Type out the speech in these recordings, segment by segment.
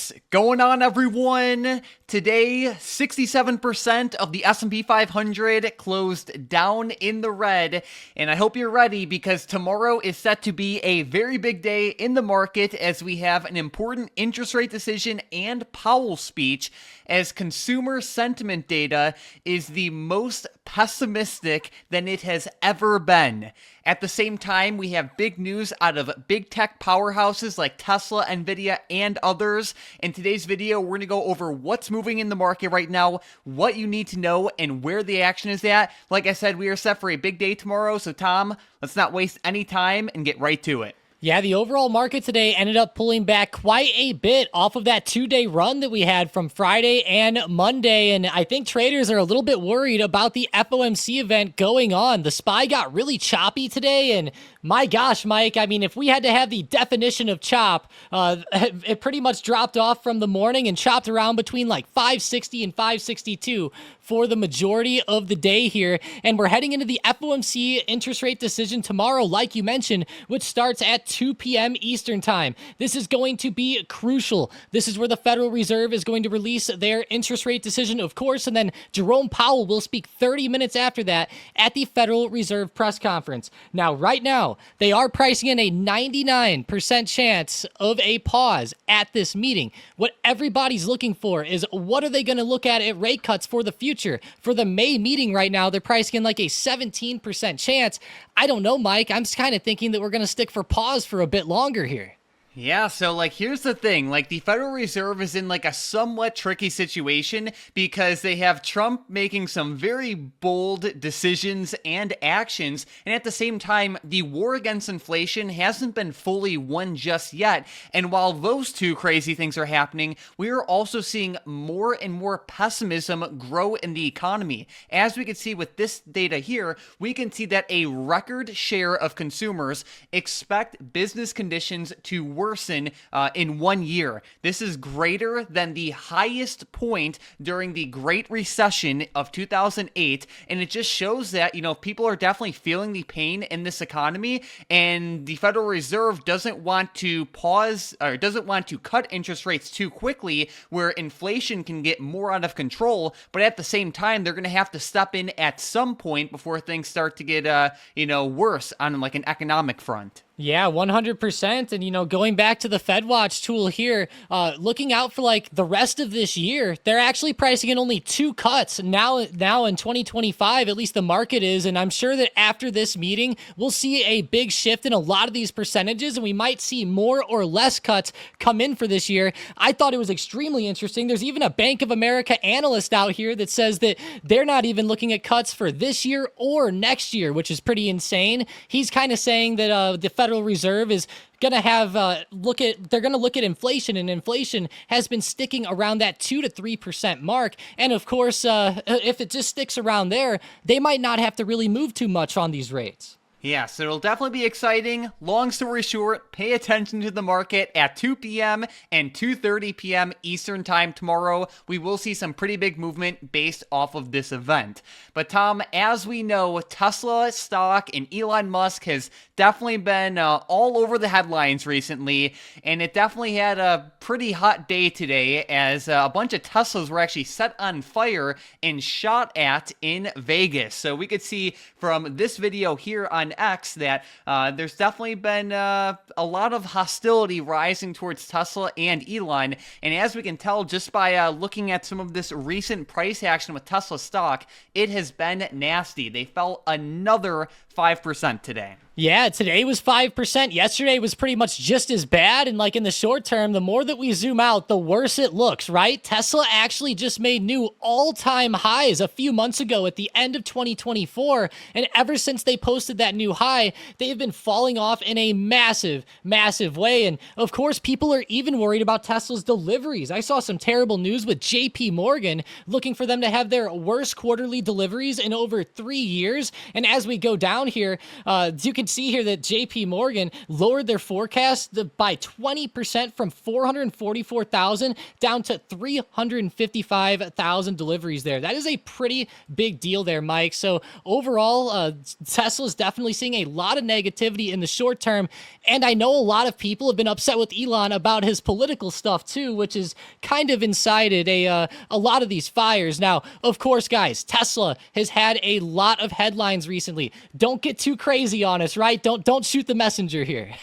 What's going on, everyone? Today, 67% of the S&P 500 closed down in the red, and I hope you're ready because tomorrow is set to be a very big day in the market as we have an important interest rate decision and Powell speech, as consumer sentiment data is the most pessimistic than it has ever been. At the same time, we have big news out of big tech powerhouses like Tesla, Nvidia, and others. In today's video, we're going to go over what's moving in the market right now, what you need to know, and where the action is at. Like I said, we are set for a big day tomorrow, so Tom, let's not waste any time and get right to it. Yeah, the overall market today ended up pulling back quite a bit off of that two-day run that we had from Friday and Monday, and I think traders are a little bit worried about the FOMC event going on. The SPY got really choppy today, and my gosh, Mike, I mean, if we had to have the definition of chop, it pretty much dropped off from the morning and chopped around between like 560 and 562 for the majority of the day here, and we're heading into the FOMC interest rate decision tomorrow, like you mentioned, which starts at 2 p.m. Eastern time. This is going to be crucial. This is where the Federal Reserve is going to release their interest rate decision, of course, and then Jerome Powell will speak 30 minutes after that at the Federal Reserve press conference. Now, right now, they are pricing in a 99% chance of a pause at this meeting. What everybody's looking for is what are they going to look at rate cuts for the future? For the May meeting right now, they're pricing in like a 17% chance. I don't know, Mike. I'm kind of thinking that we're going to stick for pause for a bit longer here. Yeah, so here's the thing, the Federal Reserve is in a somewhat tricky situation because they have Trump making some very bold decisions and actions, and at the same time, the war against inflation hasn't been fully won just yet, and while those two crazy things are happening, we are also seeing more and more pessimism grow in the economy. As we can see with this data here, we can see that a record share of consumers expect business conditions to worsen in 1 year. This is greater than the highest point during the Great Recession of 2008, and it just shows that, people are definitely feeling the pain in this economy, and the Federal Reserve doesn't want to pause or doesn't want to cut interest rates too quickly where inflation can get more out of control, but at the same time, they're going to have to step in at some point before things start to get, worse on an economic front. Yeah, 100%. And, going back to the FedWatch tool here, looking out for the rest of this year, they're actually pricing in only 2 cuts now in 2025, at least the market is. And I'm sure that after this meeting, we'll see a big shift in a lot of these percentages, and we might see more or less cuts come in for this year. I thought it was extremely interesting. There's even a Bank of America analyst out here that says that they're not even looking at cuts for this year or next year, which is pretty insane. He's kind of saying that the Federal Reserve is going to have they're going to look at inflation, and inflation has been sticking around that 2 to 3% mark. And of course, if it just sticks around there, they might not have to really move too much on these rates. Yeah, so it'll definitely be exciting. Long story short, pay attention to the market at 2 p.m. and 2:30 p.m. Eastern time tomorrow. We will see some pretty big movement based off of this event. But Tom, as we know, Tesla stock and Elon Musk has definitely been all over the headlines recently, and it definitely had a pretty hot day today as a bunch of Teslas were actually set on fire and shot at in Vegas. So we could see from this video here on X that there's definitely been a lot of hostility rising towards Tesla and Elon, and as we can tell just by looking at some of this recent price action with Tesla stock, it has been nasty. They fell another 5% today. Yeah, today was 5%. Yesterday was pretty much just as bad. And in the short term, the more that we zoom out, the worse it looks, right? Tesla actually just made new all-time highs a few months ago at the end of 2024. And ever since they posted that new high, they've been falling off in a massive, massive way. And of course, people are even worried about Tesla's deliveries. I saw some terrible news with JP Morgan looking for them to have their worst quarterly deliveries in over 3 years. And as we go down down here, you can see here that JP Morgan lowered their forecast by 20% from 444,000 down to 355,000 deliveries there. That is a pretty big deal there, Mike. So overall, Tesla's definitely seeing a lot of negativity in the short term. And I know a lot of people have been upset with Elon about his political stuff too, which is kind of incited a lot of these fires. Now, of course, guys, Tesla has had a lot of headlines recently. Don't get too crazy on us, right? Don't shoot the messenger here.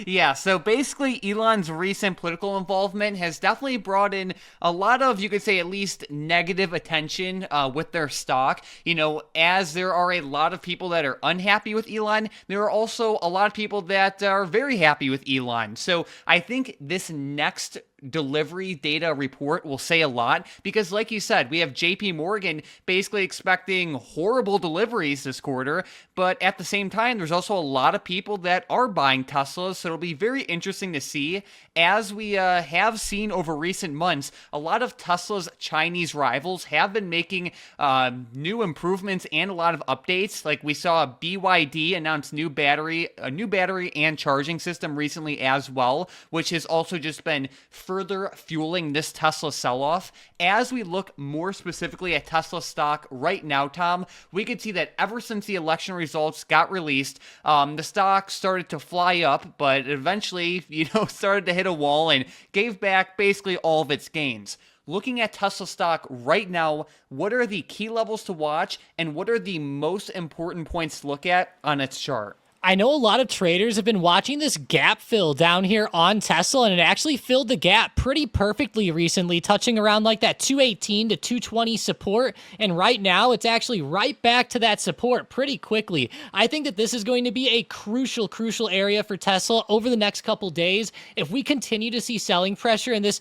Yeah, so basically Elon's recent political involvement has definitely brought in a lot of, you could say, at least negative attention with their stock. You know, as there are a lot of people that are unhappy with Elon, there are also a lot of people that are very happy with Elon. So I think this next delivery data report will say a lot because, like you said, we have JP Morgan basically expecting horrible deliveries this quarter, but at the same time, there's also a lot of people that are buying Teslas, so it'll be very interesting to see. As we have seen over recent months, a lot of Tesla's Chinese rivals have been making new improvements and a lot of updates. Like we saw BYD announce a new battery and charging system recently as well, which has also just been further fueling this Tesla sell-off. As we look more specifically at Tesla stock right now, Tom, we could see that ever since the election results got released, the stock started to fly up, but eventually, started to hit a wall and gave back basically all of its gains. Looking at Tesla stock right now, what are the key levels to watch, and what are the most important points to look at on its chart? I know a lot of traders have been watching this gap fill down here on Tesla, and it actually filled the gap pretty perfectly recently, touching around like that 218 to 220 support, and right now it's actually right back to that support pretty quickly. I think that this is going to be a crucial area for Tesla over the next couple days. If we continue to see selling pressure in this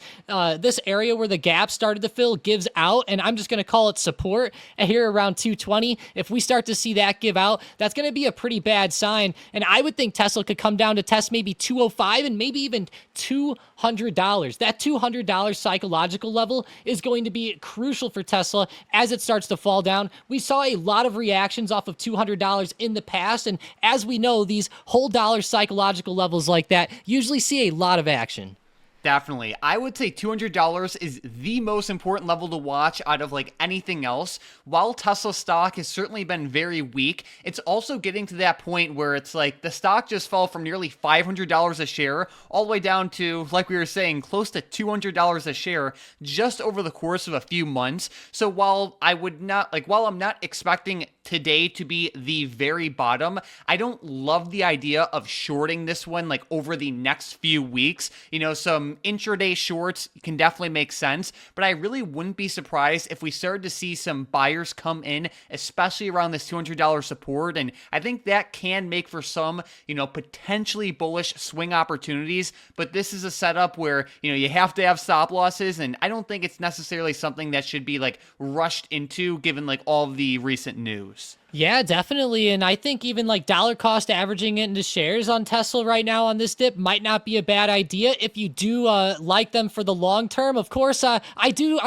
area where the gap started to fill gives out, and I'm just going to call it support here around 220, if we start to see that give out, that's going to be a pretty bad sign. And I would think Tesla could come down to test maybe 205 and maybe even $200. That $200 psychological level is going to be crucial for Tesla as it starts to fall down. We saw a lot of reactions off of $200 in the past, and as we know, these whole dollar psychological levels like that usually see a lot of action. Definitely. I would say $200 is the most important level to watch out of like anything else. While Tesla stock has certainly been very weak, it's also getting to that point where it's like the stock just fell from nearly $500 a share all the way down to, like we were saying, close to $200 a share just over the course of a few months. So while I'm not expecting today to be the very bottom, I don't love the idea of shorting this one like over the next few weeks. Some intraday shorts can definitely make sense, but I really wouldn't be surprised if we started to see some buyers come in, especially around this $200 support. And I think that can make for some, potentially bullish swing opportunities. But this is a setup where, you have to have stop losses. And I don't think it's necessarily something that should be like rushed into given like all of the recent news. Yeah, definitely. And I think even like dollar cost averaging it into shares on Tesla right now on this dip might not be a bad idea if you do like them for the long term. Of course, I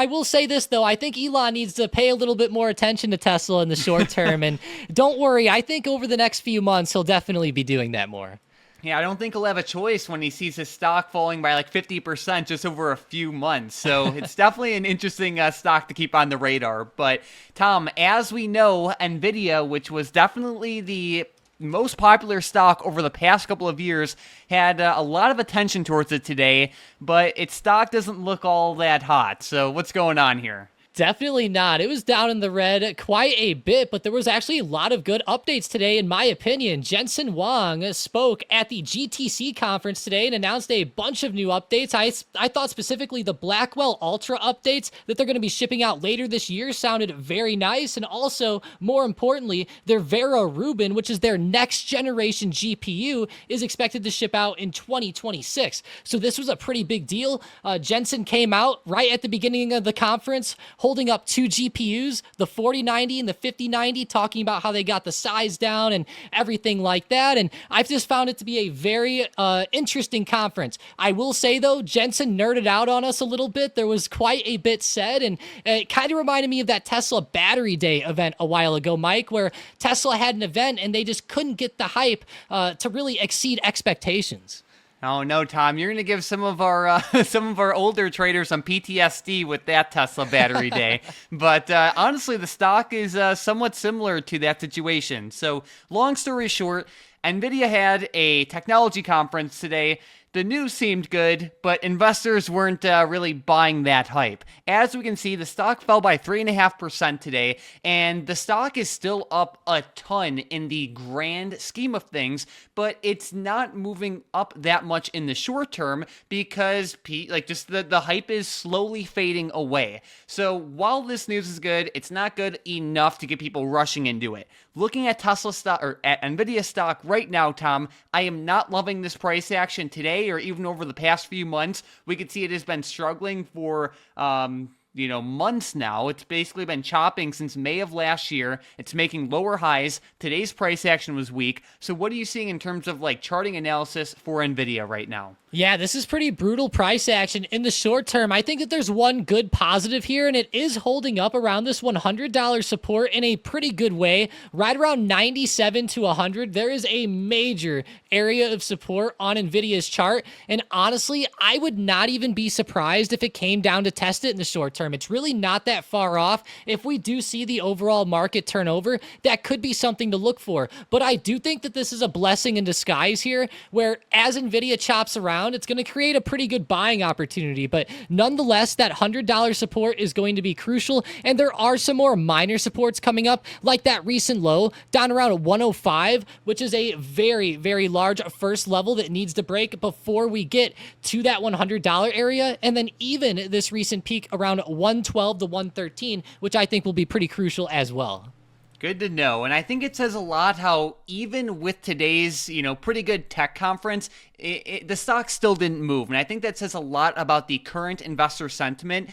will say this, though. I think Elon needs to pay a little bit more attention to Tesla in the short term. And don't worry, I think over the next few months, he'll definitely be doing that more. Yeah, I don't think he'll have a choice when he sees his stock falling by like 50% just over a few months. So it's definitely an interesting stock to keep on the radar. But Tom, as we know, Nvidia, which was definitely the most popular stock over the past couple of years, had a lot of attention towards it today, but its stock doesn't look all that hot. So what's going on here? Definitely not. It was down in the red quite a bit, but there was actually a lot of good updates today, in my opinion. Jensen Huang spoke at the GTC conference today and announced a bunch of new updates. I thought specifically the Blackwell Ultra updates that they're going to be shipping out later this year sounded very nice, and also, more importantly, their Vera Rubin, which is their next generation GPU, is expected to ship out in 2026. So this was a pretty big deal. Jensen came out right at the beginning of the conference, holding up two GPUs, the 4090 and the 5090, talking about how they got the size down and everything like that. And I've just found it to be a very interesting conference. I will say, though, Jensen nerded out on us a little bit. There was quite a bit said, and it kind of reminded me of that Tesla Battery Day event a while ago, Mike, where Tesla had an event and they just couldn't get the hype to really exceed expectations. Oh no, Tom! You're going to give some of our older traders some PTSD with that Tesla Battery Day. But honestly, the stock is somewhat similar to that situation. So, long story short, Nvidia had a technology conference today. The news seemed good, but investors weren't really buying that hype. As we can see, the stock fell by 3.5% today, and the stock is still up a ton in the grand scheme of things, but it's not moving up that much in the short term because the hype is slowly fading away. So while this news is good, it's not good enough to get people rushing into it. Looking at Tesla stock or at Nvidia stock right now, Tom, I am not loving this price action today or even over the past few months. We can see it has been struggling for months now. It's basically been chopping since May of last year. It's making lower highs. Today's price action was weak. So what are you seeing in terms of charting analysis for Nvidia right now? Yeah, this is pretty brutal price action in the short term. I think that there's one good positive here, and it is holding up around this $100 support in a pretty good way. Right around 97 to 100, there is a major area of support on Nvidia's chart, and honestly, I would not even be surprised if it came down to test it in the short term. It's really not that far off. If we do see the overall market turn over, that could be something to look for. But I do think that this is a blessing in disguise here, where as Nvidia chops around, it's going to create a pretty good buying opportunity. But nonetheless, that $100 support is going to be crucial. And there are some more minor supports coming up, like that recent low down around 105, which is a very, very large first level that needs to break before we get to that $100 area. And then even this recent peak around 112 to 113, which I think will be pretty crucial as well. Good to know. And I think it says a lot how even with today's, pretty good tech conference, the stock still didn't move. And I think that says a lot about the current investor sentiment.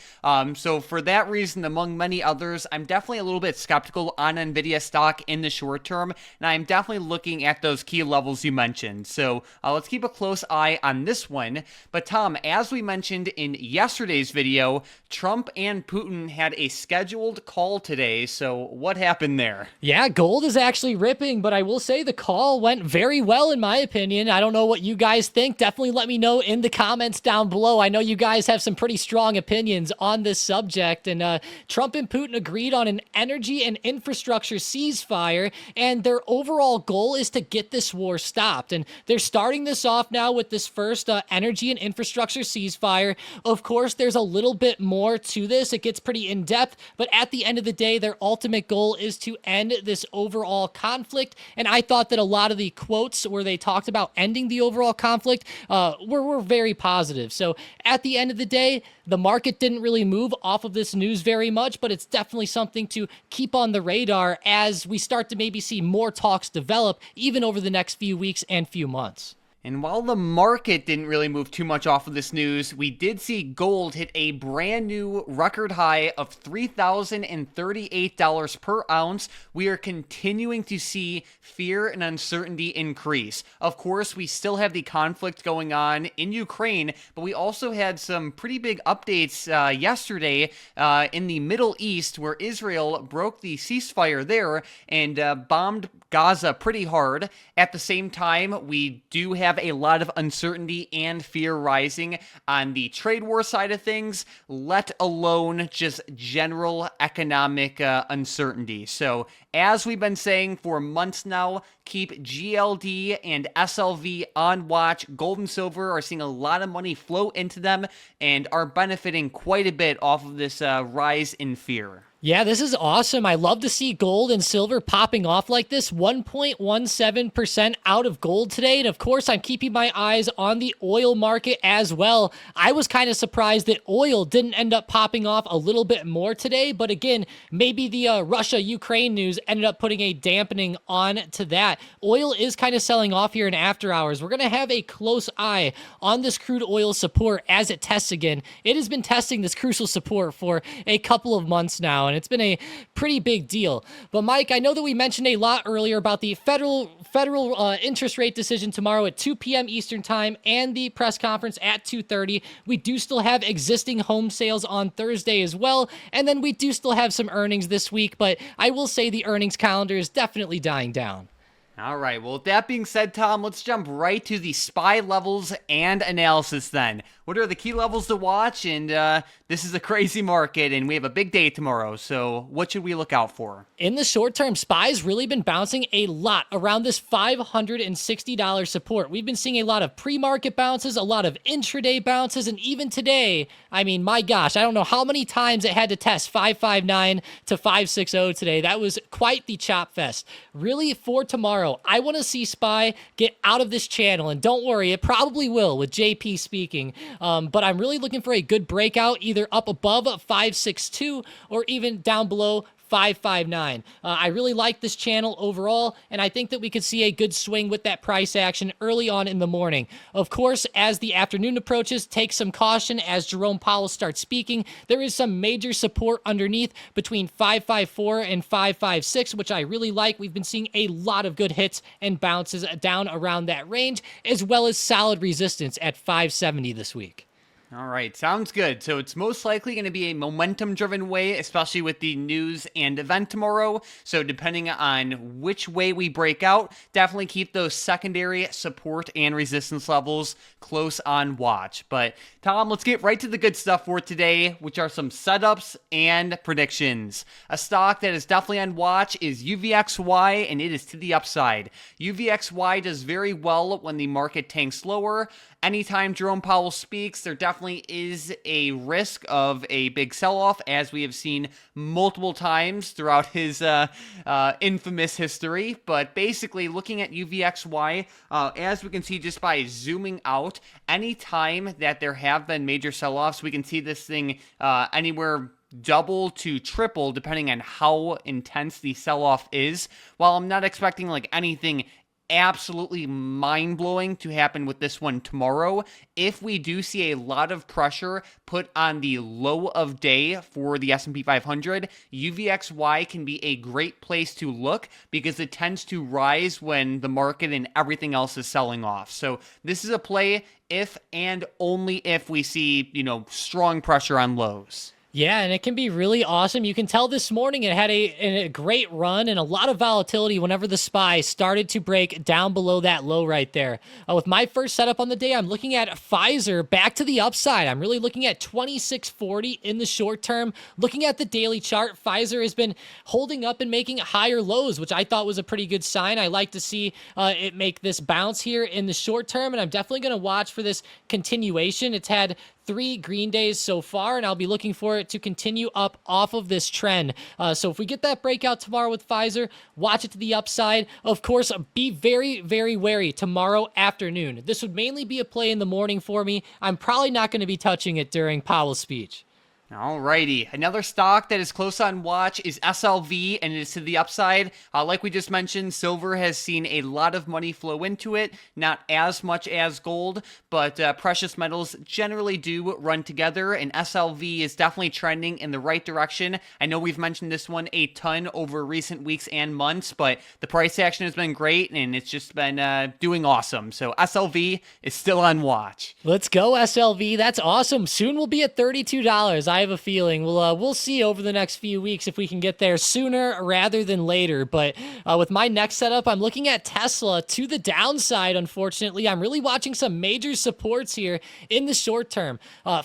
So for that reason, among many others, I'm definitely a little bit skeptical on Nvidia stock in the short term. And I'm definitely looking at those key levels you mentioned. So let's keep a close eye on this one. But Tom, as we mentioned in yesterday's video, Trump and Putin had a scheduled call today. So what happened there? Yeah, gold is actually ripping, but I will say the call went very well in my opinion. I don't know what you guys think. Definitely let me know in the comments down below. I know you guys have some pretty strong opinions on this subject, and Trump and Putin agreed on an energy and infrastructure ceasefire, and their overall goal is to get this war stopped. And they're starting this off now with this first energy and infrastructure ceasefire. Of course, there's a little bit more to this. It gets pretty in-depth, but at the end of the day, their ultimate goal is to end this overall conflict. And I thought that a lot of the quotes where they talked about ending the overall conflict were very positive. So at the end of the day, the market didn't really move off of this news very much, but it's definitely something to keep on the radar as we start to maybe see more talks develop even over the next few weeks and few months. And while the market didn't really move too much off of this news, we did see gold hit a brand new record high of $3,038 per ounce. We are continuing to see fear and uncertainty increase. Of course, we still have the conflict going on in Ukraine, but we also had some pretty big updates yesterday in the Middle East, where Israel broke the ceasefire there and bombed Gaza pretty hard. At the same time, we do have a lot of uncertainty and fear rising on the trade war side of things, let alone just general economic uncertainty. So as we've been saying for months now, keep GLD and SLV on watch. Gold and silver are seeing a lot of money flow into them and are benefiting quite a bit off of this rise in fear. Yeah, this is awesome. I love to see gold and silver popping off like this. 1.17% out of gold today. And of course, I'm keeping my eyes on the oil market as well. I was kind of surprised that oil didn't end up popping off a little bit more today. But again, maybe the Russia-Ukraine news ended up putting a dampening on to that. that, oil is kind of selling off here in after hours. We're going to have a close eye on this crude oil support as it tests again. It has been testing this crucial support for a couple of months now, and it's been a pretty big deal. But Mike, I know that we mentioned a lot earlier about the federal interest rate decision tomorrow at 2 p.m. Eastern time and the press conference at 2:30. We do still have existing home sales on Thursday as well, and then we do still have some earnings this week, but I will say the earnings calendar is definitely dying down. All right, well, with that being said, Tom, let's jump right to the SPY levels and analysis then. What are the key levels to watch? And this is a crazy market, and we have a big day tomorrow, so what should we look out for? In the short term, SPY's really been bouncing a lot around this $560 support. We've been seeing a lot of pre-market bounces, a lot of intraday bounces, and even today, I mean, my gosh, I don't know how many times it had to test 559 to 560 today. That was quite the chop fest. Really, for tomorrow, I want to see SPY get out of this channel, and don't worry, it probably will with JP speaking, but I'm really looking for a good breakout, either up above 562 or even down below 559. I really like this channel overall, and I think that we could see a good swing with that price action early on in the morning. Of course, as the afternoon approaches, take some caution as Jerome Powell starts speaking. There is some major support underneath between 554 and 556, which I really like. We've been seeing a lot of good hits and bounces down around that range, as well as solid resistance at 570 this week. All right, sounds good. So it's most likely going to be a momentum-driven way, especially with the news and event tomorrow. So depending on which way we break out, definitely keep those secondary support and resistance levels close on watch. But Tom, let's get right to the good stuff for today, which are some setups and predictions. A stock that is definitely on watch is UVXY, and it is to the upside. UVXY does very well when the market tanks lower. Anytime Jerome Powell speaks, there definitely is a risk of a big sell-off, as we have seen multiple times throughout his infamous history. But basically, looking at UVXY, as we can see just by zooming out, anytime that there have been major sell-offs, we can see this thing anywhere double to triple depending on how intense the sell-off is. While I'm not expecting like anything absolutely mind-blowing to happen with this one tomorrow, if we do see a lot of pressure put on the low of day for the S&P 500, UVXY can be a great place to look because it tends to rise when the market and everything else is selling off. So this is a play if and only if we see, strong pressure on lows. Yeah, and it can be really awesome. You can tell this morning it had a great run and a lot of volatility whenever the SPY started to break down below that low right there. With my first setup on the day, I'm looking at Pfizer back to the upside. I'm really looking at 2640 in the short term. Looking at the daily chart, Pfizer has been holding up and making higher lows, which I thought was a pretty good sign. I like to see it make this bounce here in the short term, and I'm definitely going to watch for this continuation. It's had 3 green days so far, and I'll be looking for it to continue up off of this trend. So if we get that breakout tomorrow with Pfizer, watch it to the upside. Of course, be very, very wary tomorrow afternoon. This would mainly be a play in the morning for me. I'm probably not going to be touching it during Powell's speech. Alrighty, another stock that is close on watch is SLV, and it is to the upside. Like we just mentioned, silver has seen a lot of money flow into it, not as much as gold, but precious metals generally do run together, and SLV is definitely trending in the right direction. I know we've mentioned this one a ton over recent weeks and months, but the price action has been great, and it's just been doing awesome. So SLV is still on watch. Let's go, SLV. That's awesome. Soon we'll be at $32. I have a feeling we'll see over the next few weeks if we can get there sooner rather than later. But with my next setup, I'm looking at Tesla to the downside. Unfortunately, I'm really watching some major supports here in the short term.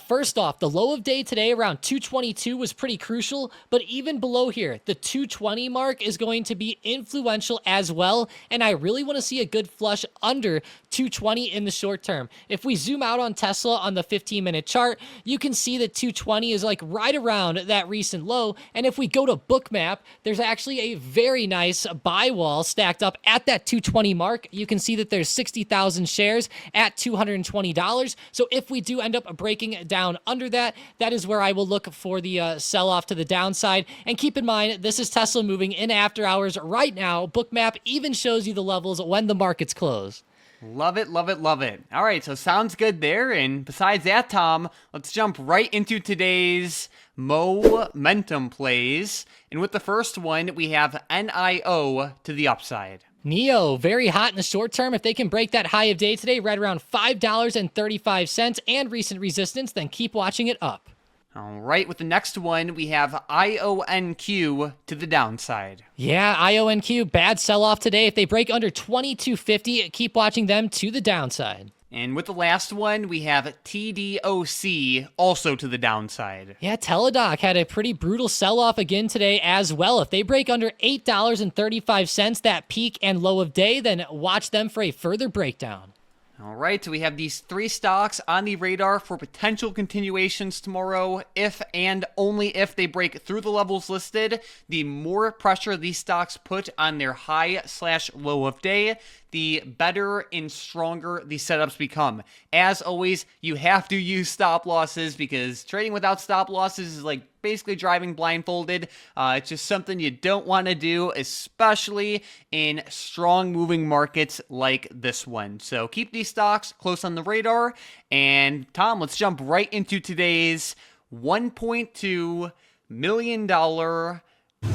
First off, the low of day today around 222 was pretty crucial, but even below here, the 220 mark is going to be influential as well, and I really want to see a good flush under 220 in the short term. If we zoom out on Tesla on the 15-minute chart, you can see that 220 is like right around that recent low. And if we go to Bookmap, there's actually a very nice buy wall stacked up at that 220 mark. You can see that there's 60,000 shares at $220. So if we do end up breaking down under that, that is where I will look for the sell-off to the downside. And keep in mind, this is Tesla moving in after hours right now. Bookmap even shows you the levels when the markets close. Love it, love it, love it. All right, so sounds good there. And besides that, Tom, let's jump right into today's momentum plays. And with the first one, we have NIO to the upside. NIO, very hot in the short term. If they can break that high of day today, right around $5.35 and recent resistance, then keep watching it up. All right, with the next one, we have IONQ to the downside. Yeah, IONQ, bad sell-off today. If they break under 2250, keep watching them to the downside. And with the last one, we have TDOC also to the downside. Yeah, Teladoc had a pretty brutal sell-off again today as well. If they break under $8.35, that peak and low of day, then watch them for a further breakdown. All right, so we have these three stocks on the radar for potential continuations tomorrow. If and only if they break through the levels listed, the more pressure these stocks put on their high/low of day, the better and stronger the setups become. As always, you have to use stop losses because trading without stop losses is like basically driving blindfolded. It's just something you don't want to do, especially in strong moving markets like this one. So keep these stocks close on the radar. And Tom, let's jump right into today's $1.2 million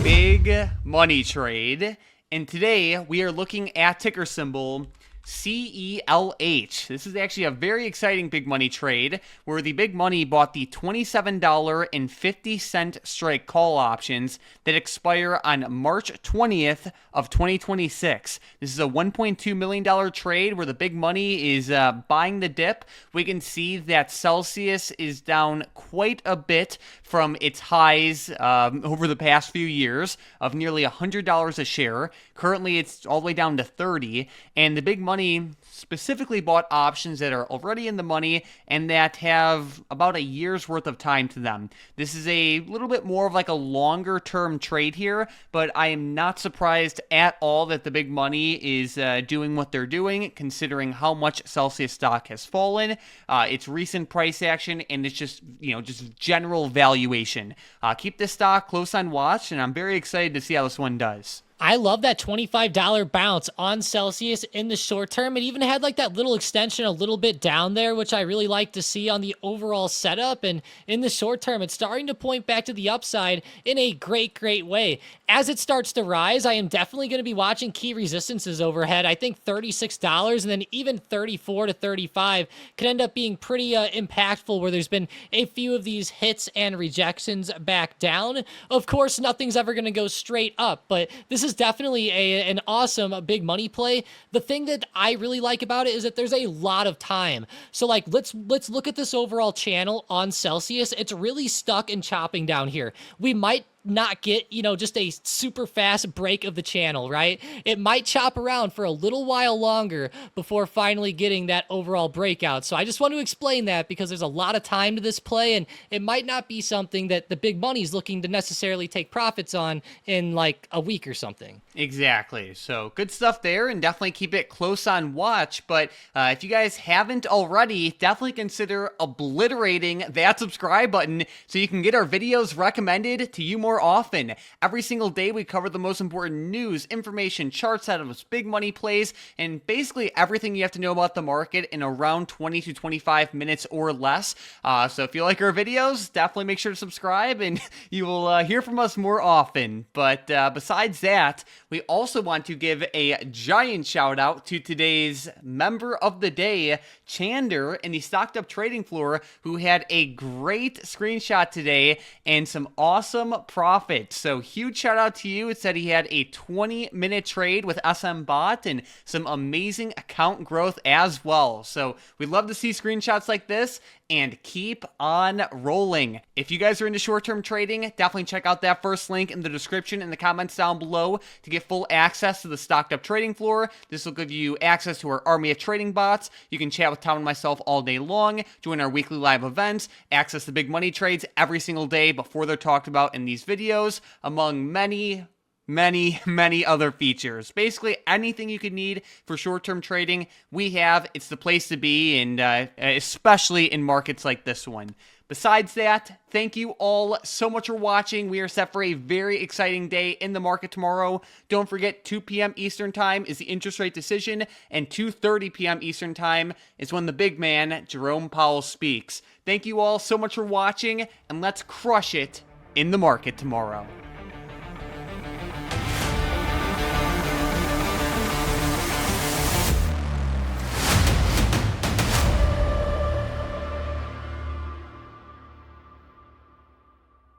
big money trade. And today we are looking at ticker symbol CELH. This is actually a very exciting big money trade where the big money bought the $27.50 strike call options that expire on March 20th of 2026. This is a $1.2 million trade where the big money is buying the dip. We can see that Celsius is down quite a bit from its highs over the past few years of nearly $100 a share. Currently, it's all the way down to $30, and the big money specifically bought options that are already in the money and that have about a year's worth of time to them. This is a little bit more of like a longer term trade here, but I am not surprised at all that the big money is doing what they're doing, considering how much Celsius stock has fallen, its recent price action, and it's just, just general valuation. Keep this stock close on watch, and I'm very excited to see how this one does. I love that $25 bounce on Celsius in the short term. It even had like that little extension a little bit down there, which I really like to see on the overall setup. And in the short term, it's starting to point back to the upside in a great, great way. As it starts to rise, I am definitely going to be watching key resistances overhead. I think $36 and then even 34 to 35 could end up being pretty impactful, where there's been a few of these hits and rejections back down. Of course, nothing's ever going to go straight up, but this is definitely an awesome big money play. The thing that I really like about it is that there's a lot of time. So like, let's look at this overall channel on Celsius. It's really stuck and chopping down here. We might not get, just a super fast break of the channel, right? It might chop around for a little while longer before finally getting that overall breakout. So I just want to explain that because there's a lot of time to this play, and it might not be something that the big money's looking to necessarily take profits on in like a week or something. Exactly. So good stuff there, and definitely keep it close on watch. But if you guys haven't already, definitely consider obliterating that subscribe button so you can get our videos recommended to you more often. Every single day we cover the most important news, information, charts out of those big money plays, and basically everything you have to know about the market in around 20 to 25 minutes or less. So if you like our videos, definitely make sure to subscribe and you will hear from us more often. But besides that, we also want to give a giant shout out to today's member of the day, Chander, in the Stocked Up trading floor, who had a great screenshot today and some awesome profit. So huge shout out to you. It said he had a 20-minute trade with SM Bot and some amazing account growth as well. So we'd love to see screenshots like this and keep on rolling. If you guys are into short-term trading, definitely check out that first link in the description in the comments down below to get full access to the Stocked Up trading floor. This will give you access to our army of trading bots. You can chat with Tom and myself all day long, join our weekly live events, access the big money trades every single day before they're talked about in these videos, among many other features. Basically anything you could need for short-term trading, we have. It's the place to be, and especially in markets like this one. Besides that, thank you all so much for watching. We are set for a very exciting day in the market tomorrow. Don't forget, 2 p.m. Eastern Time is the interest rate decision, and 2:30 p.m. Eastern Time is when the big man, Jerome Powell, speaks. Thank you all so much for watching, and let's crush it in the market tomorrow.